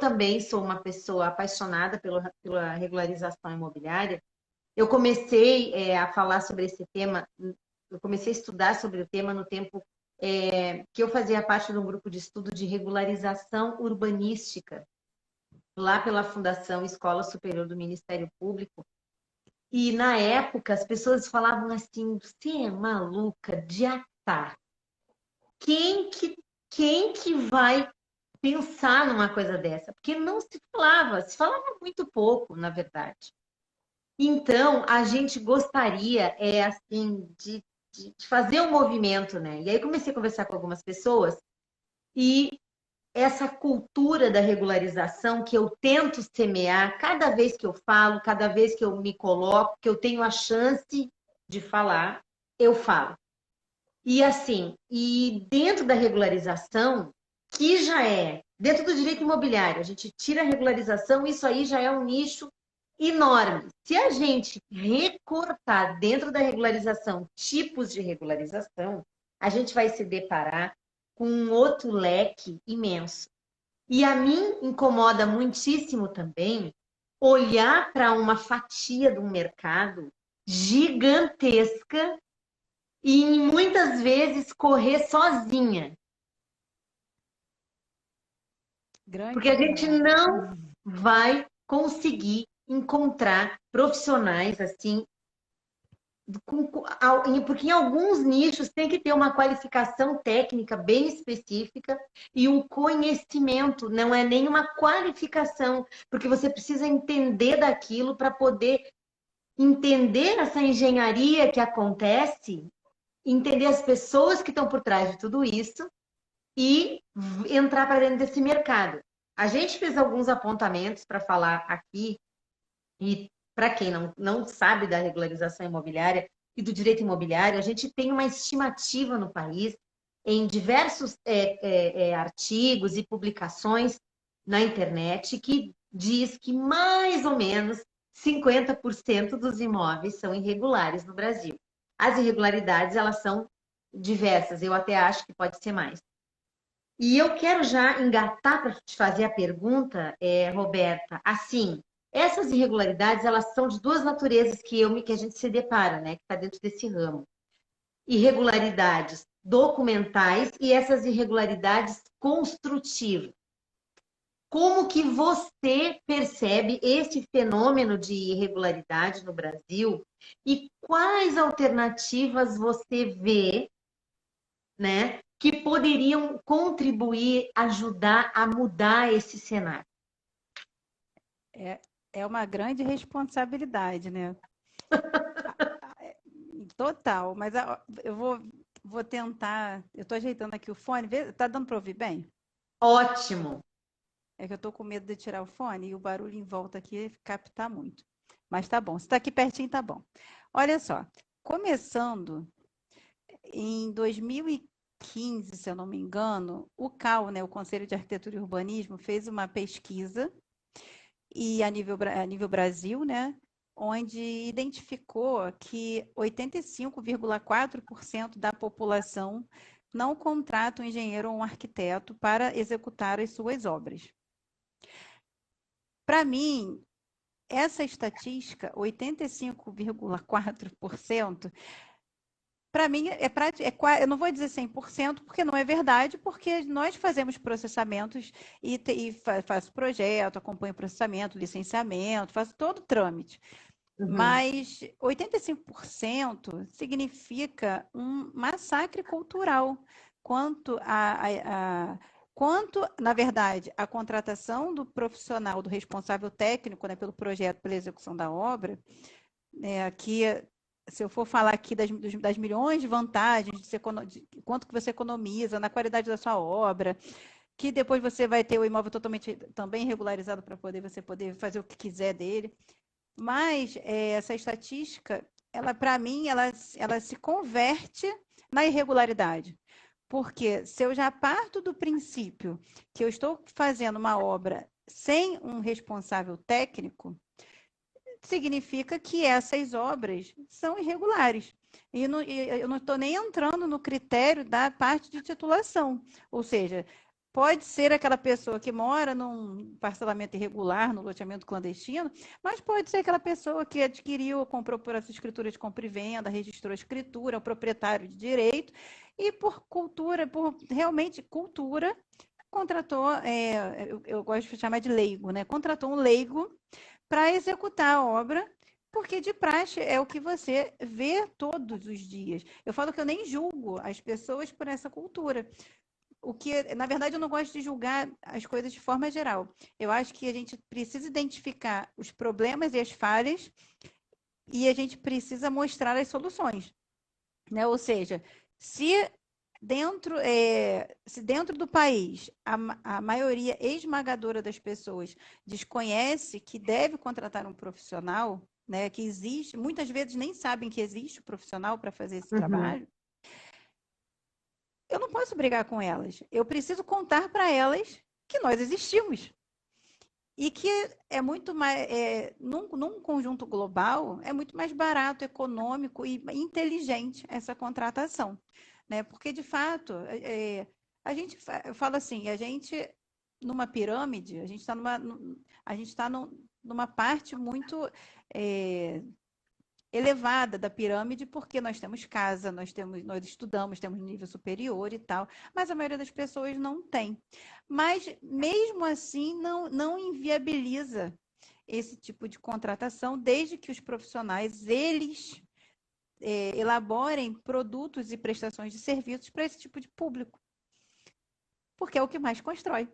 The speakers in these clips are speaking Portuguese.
também sou uma pessoa apaixonada pela regularização imobiliária. Eu comecei a falar sobre esse tema, eu comecei a estudar sobre o tema no tempo que eu fazia parte de um grupo de estudo de regularização urbanística, lá pela Fundação Escola Superior do Ministério Público. E, na época, as pessoas falavam assim, você é maluca de atar. Quem que vai pensar numa coisa dessa? Porque não se falava muito pouco, na verdade. Então, a gente gostaria, assim, de fazer um movimento, né? E aí comecei a conversar com algumas pessoas e essa cultura da regularização que eu tento semear cada vez que eu falo, cada vez que eu me coloco, que eu tenho a chance de falar, eu falo. E assim, e dentro da regularização, que já dentro do direito imobiliário, a gente tira a regularização, isso aí já é um nicho enorme. Se a gente recortar dentro da regularização tipos de regularização, a gente vai se deparar com um outro leque imenso. E a mim incomoda muitíssimo também olhar para uma fatia do mercado gigantesca e muitas vezes correr sozinha. Porque a gente não vai conseguir encontrar profissionais assim, porque em alguns nichos tem que ter uma qualificação técnica bem específica e um conhecimento, não é nem uma qualificação, porque você precisa entender daquilo para poder entender essa engenharia que acontece, entender as pessoas que estão por trás de tudo isso e entrar para dentro desse mercado. A gente fez alguns apontamentos para falar aqui, e para quem não sabe da regularização imobiliária e do direito imobiliário, a gente tem uma estimativa no país, em diversos artigos e publicações na internet, que diz que mais ou menos 50% dos imóveis são irregulares no Brasil. As irregularidades, elas são diversas, eu até acho que pode ser mais. E eu quero já engatar para te fazer a pergunta, Roberta, assim, essas irregularidades, elas são de duas naturezas que a gente se depara, né, que está dentro desse ramo. Irregularidades documentais e essas irregularidades construtivas. Como que você percebe esse fenômeno de irregularidade no Brasil e quais alternativas você vê, né, que poderiam contribuir, ajudar a mudar esse cenário? É uma grande responsabilidade, né? Total, mas eu vou tentar. Eu estou ajeitando aqui o fone. Tá dando para ouvir bem? Ótimo. É que eu estou com medo de tirar o fone e o barulho em volta aqui captar muito. Mas tá bom. Se está aqui pertinho, tá bom. Olha só, começando em 2015, se eu não me engano, o CAU, né, o Conselho de Arquitetura e Urbanismo, fez uma pesquisa e a nível Brasil, né, onde identificou que 85,4% da população não contrata um engenheiro ou um arquiteto para executar as suas obras. Para mim, essa estatística, 85,4%, para mim, eu não vou dizer 100%, porque não é verdade, porque nós fazemos processamentos e faço projeto, acompanho processamento, licenciamento, faço todo o trâmite. Mas 85% significa um massacre cultural quanto na verdade, a contratação do profissional, do responsável técnico, né, pelo projeto, pela execução da obra, que se eu for falar aqui das milhões de vantagens, de quanto que você economiza na qualidade da sua obra, que depois você vai ter o imóvel totalmente também regularizado para você poder fazer o que quiser dele. Mas essa estatística, para mim, ela se converte na irregularidade. Porque se eu já parto do princípio que eu estou fazendo uma obra sem um responsável técnico, significa que essas obras são irregulares. E eu não estou nem entrando no critério da parte de titulação. Ou seja, Pode ser aquela pessoa que mora num parcelamento irregular, no loteamento clandestino, mas pode ser aquela pessoa que adquiriu, comprou por essa escritura de compra e venda, registrou a escritura, é o proprietário de direito, e por cultura, por realmente cultura, contratou, eu gosto de chamar de leigo, né? Contratou um leigo para executar a obra, porque de praxe é o que você vê todos os dias. Eu falo que eu nem julgo as pessoas por essa cultura. O que, na verdade, eu não gosto de julgar as coisas de forma geral. Eu acho que a gente precisa identificar os problemas e as falhas e a gente precisa mostrar as soluções, né? Ou seja, se dentro do país a maioria esmagadora das pessoas desconhece que deve contratar um profissional, né, que existe, muitas vezes nem sabem que existe o profissional para fazer esse trabalho, eu não posso brigar com elas. Eu preciso contar para elas que nós existimos. E que é muito mais, num conjunto global, é muito mais barato, econômico e inteligente essa contratação. Né? Porque, de fato, a gente fala assim, a gente, numa pirâmide, a gente está numa parte muito elevada da pirâmide, porque nós temos casa, nós estudamos, temos nível superior e tal, mas a maioria das pessoas não tem. Mas mesmo assim não inviabiliza esse tipo de contratação, desde que os profissionais eles elaborem produtos e prestações de serviços para esse tipo de público, porque é o que mais constrói.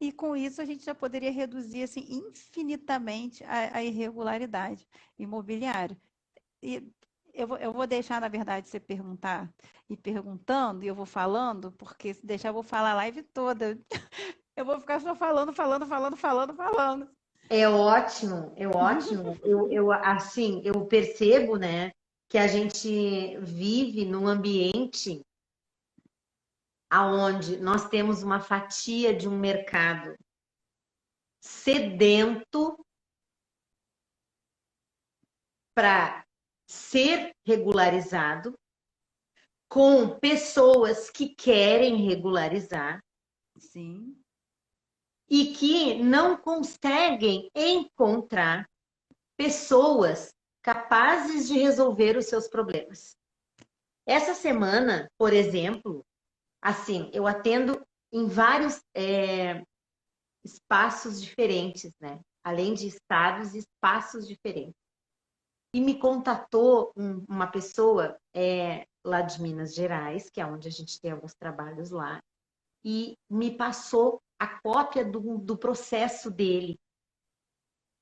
E com isso a gente já poderia reduzir assim, infinitamente a irregularidade imobiliária. E eu vou deixar, na verdade, você perguntar e perguntando, e eu vou falando, porque se deixar eu vou falar a live toda. Eu vou ficar só falando, falando, falando, falando, falando. É ótimo, é ótimo. Assim, eu percebo, né, que a gente vive num ambiente aonde nós temos uma fatia de um mercado sedento para ser regularizado, com pessoas que querem regularizar. Sim. E que não conseguem encontrar pessoas capazes de resolver os seus problemas. Essa semana, por exemplo, assim, eu atendo em vários espaços diferentes, né? Além de estados e espaços diferentes. E me contatou uma pessoa lá de Minas Gerais, que é onde a gente tem alguns trabalhos lá, e me passou a cópia do processo dele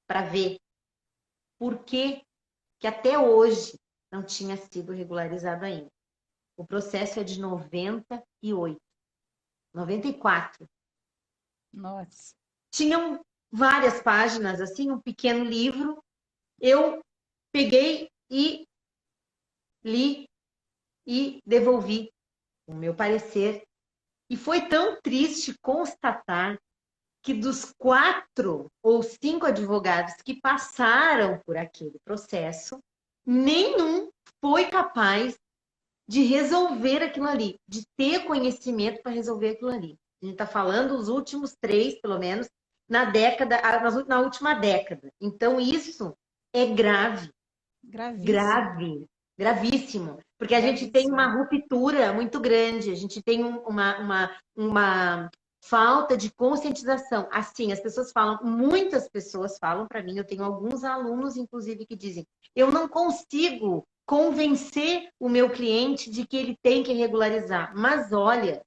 para ver por que até hoje não tinha sido regularizado ainda. O processo é de 98, 94. Nossa. Tinham várias páginas, assim, um pequeno livro. Eu peguei e li e devolvi o meu parecer. E foi tão triste constatar que dos 4 ou 5 advogados que passaram por aquele processo, nenhum foi capaz de resolver aquilo ali, de ter conhecimento para resolver aquilo ali. A gente está falando os últimos 3, pelo menos, na última década. Então, isso é grave. Gravíssimo. Grave. Gravíssimo. Porque a gente tem uma ruptura muito grande, a gente tem uma falta de conscientização. Assim, as pessoas falam, muitas pessoas falam para mim, eu tenho alguns alunos, inclusive, que dizem, eu não consigo convencer o meu cliente de que ele tem que regularizar. Mas olha,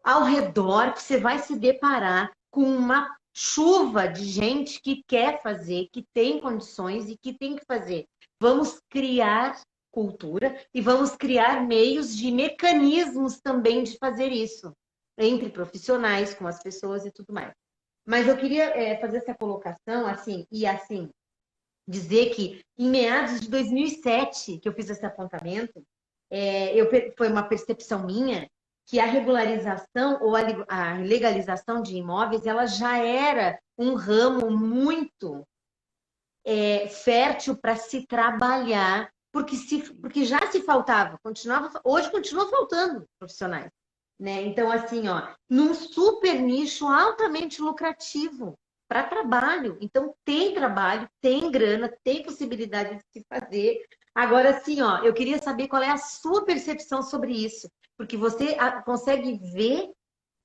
ao redor você vai se deparar com uma chuva de gente que quer fazer, que tem condições e que tem que fazer. Vamos criar cultura e vamos criar meios de mecanismos também de fazer isso, entre profissionais, com as pessoas e tudo mais. Mas eu queria fazer essa colocação, assim, e assim, dizer que em meados de 2007, que eu fiz esse apontamento, foi uma percepção minha que a regularização ou a legalização de imóveis, ela já era um ramo muito fértil para se trabalhar, porque já se faltava, hoje continua faltando profissionais. né? Então, assim, ó, num super nicho altamente lucrativo para trabalho. Então, tem trabalho, tem grana, tem possibilidade de se fazer. Agora, assim, ó, eu queria saber qual é a sua percepção sobre isso, porque você consegue ver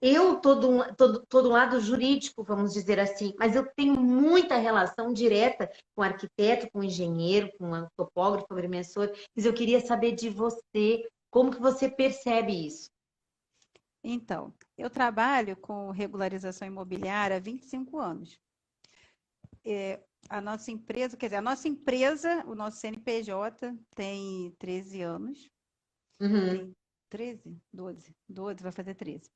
eu todo um lado jurídico, vamos dizer assim, mas eu tenho muita relação direta com arquiteto, com engenheiro, com topógrafo, agrimensor, mas eu queria saber de você, como que você percebe isso? Então, eu trabalho com regularização imobiliária há 25 anos. A nossa empresa, quer dizer, a nossa empresa, o nosso CNPJ tem 13 anos. Uhum. Tem 13? 12. 12, vai fazer 13.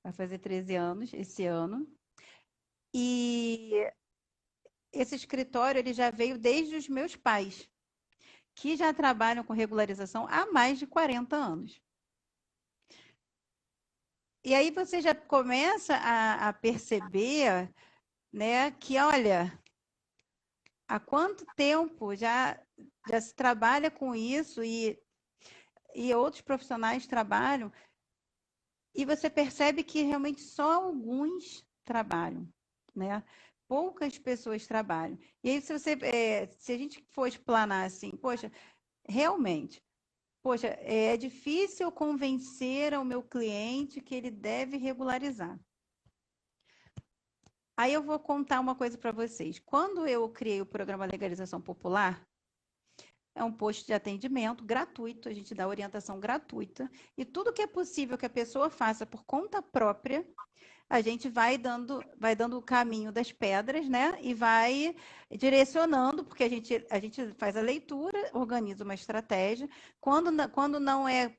Vai fazer 13 anos esse ano. E esse escritório ele já veio desde os meus pais, que já trabalham com regularização há mais de 40 anos. E aí você já começa a perceber, né, que, olha, há quanto tempo já se trabalha com isso e outros profissionais trabalham, e você percebe que realmente só alguns trabalham, né? Poucas pessoas trabalham. E aí, se a gente for explanar assim, poxa, realmente, poxa, é difícil convencer ao meu cliente que ele deve regularizar. Aí eu vou contar uma coisa para vocês. Quando eu criei o programa Legalização Popular, é um posto de atendimento gratuito, a gente dá orientação gratuita, e tudo que é possível que a pessoa faça por conta própria, a gente vai dando o caminho das pedras, né? E vai direcionando, porque a gente faz a leitura, organiza uma estratégia. Quando não é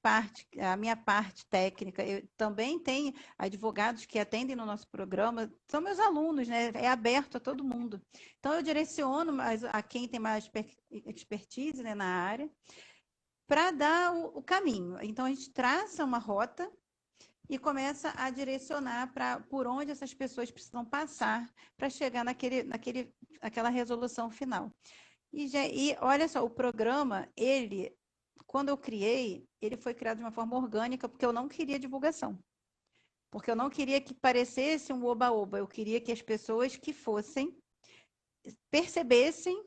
a minha parte técnica, eu também tenho advogados que atendem no nosso programa, são meus alunos, né? É aberto a todo mundo. Então, eu direciono mais a quem tem mais expertise, né, na área, para dar o caminho. Então, a gente traça uma rota e começa a direcionar por onde essas pessoas precisam passar para chegar naquela resolução final. E olha só, o programa, quando eu criei, ele foi criado de uma forma orgânica, porque eu não queria divulgação. Porque eu não queria que parecesse um oba-oba, eu queria que as pessoas que fossem percebessem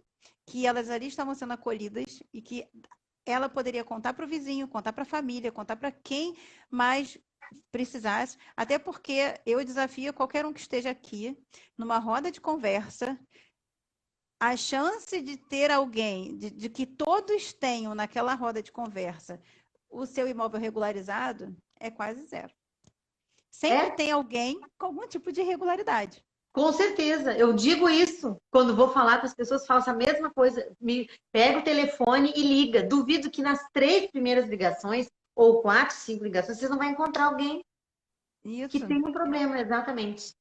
que elas ali estavam sendo acolhidas e que ela poderia contar para o vizinho, contar para a família, contar para quem mais precisasse, até porque eu desafio qualquer um que esteja aqui numa roda de conversa, a chance de ter alguém, de que todos tenham naquela roda de conversa o seu imóvel regularizado é quase zero. Sempre É, tem alguém com algum tipo de irregularidade. com certeza. Eu digo isso quando vou falar com as pessoas, faço a mesma coisa. Me pega o telefone e liga. Duvido que nas 3 primeiras ligações, ou 4, 5 ligações, vocês não vão encontrar alguém que Isso. tem um problema, exatamente.